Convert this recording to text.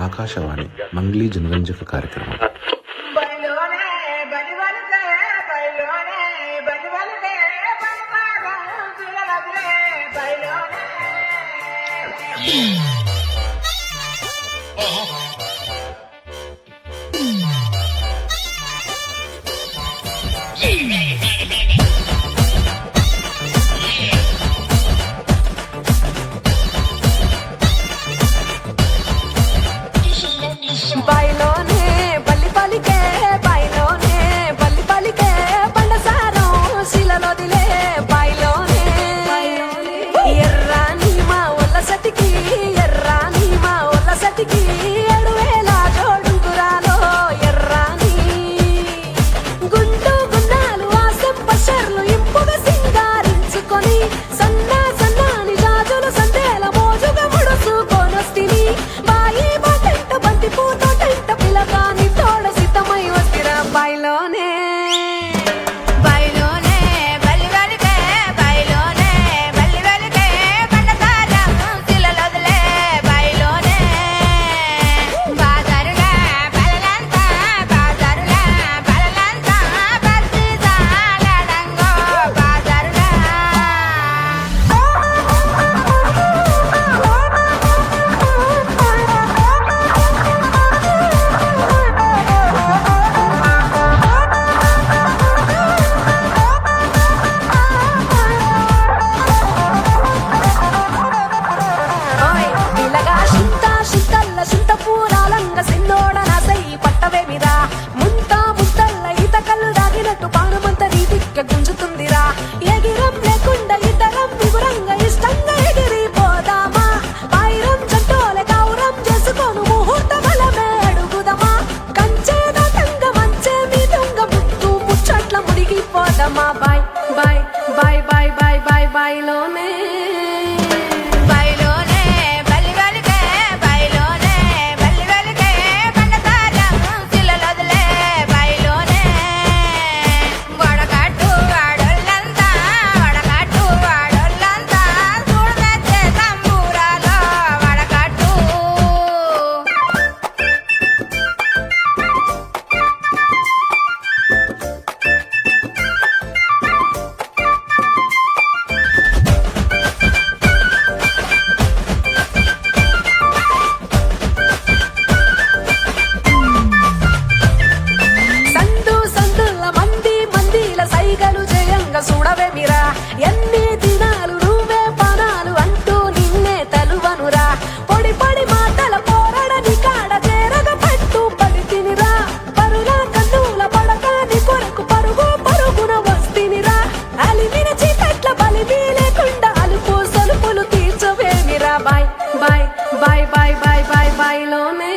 ఆకాశవాణి మంగ్లీ జనరంజక కార్యక్రమం. బయలోనే బల్లి పలికే బయలోనే బల్లి పలికే బండసారం శిలలోదిలే బయలోనే ఎర్రాని మా ఒళ్ళ సతికి ఎర్రాని మా ఒళ్ళ సతికి 7,000 జోడుగురాలో ఎర్రాని గుండు గున్నాలు ఆసం పషర్లు ఇంపుగా సింగారించుకొని సన్నా సన్నాని జాజులు సందేల మోజుగా ముడుచుకొనొస్తిని బాయి బాటంట బంతి పూతోటంట పిలగాని తోడ సిద్ధమై వస్తిరా బయలోనే బయలోనే బల్లి వెలికే బయలోనే బల్లి వెలికే బండసారం శిలలోదిలే బయలోనే బాజారులా బలలంతా బాజారులా బలలంతా బస్తి జాలడంగో బాజారులా ఓయ్ పిల్లగా చింత చింతల్ల చింత పూరాలంగ సిన్నోడ నాసై పట్టవేమిరా ముంత ముద్దల్ల ఈత కళ్ళు దాగినట్టు పానమంత రీతిక్క గుంజుతుందిరా ఎగిరం లేకుండా ఇతరం విగురంగా ఇష్టంగా ఎగిరిపోదామా పైరం జంటోలే గౌరం చేసుకోను ముహూర్త బలమే అడుగుదమా కంచే దాటంగ మంచే మీదుంగ ముత్తు ముచ్చట్ల మునిగిపోదమా బాయ్ బాయ్ బాయ్ బాయ్ బాయ్ బాయ్ బాయ్లోనే బయలోనే బల్లి వెలికే బయలోనే బల్లి వెలికే బండసారం శిలలోదిలే బయలోనే వడకట్టు వాడోళ్ళంతా వడకట్టు వాడోళ్ళంతా చూడమెచ్చే సంబూరాలో వడకట్టు సందు సందుల మంది మందిల సైగలు జయంగా చూడవేమిరా ఎన్ని దినాలు నువ్వే పనాలు అంటూ నిన్నే తలువనురా పొడి పొడి మాటల పోరడని కాడ చేరగ పట్టు పడి తినిరా పరుల కన్నుల పడకాని కొరకు పరుగు పరుగున వస్తినిరా అలిమిన చీకట్ల బలిమి లేకుండా అలుపు సలుపులు తీర్చవేమిరా బాయ్ బాయ్ బాయ్ బాయ్ బాయ్ బాయ్ బాయ్లోనే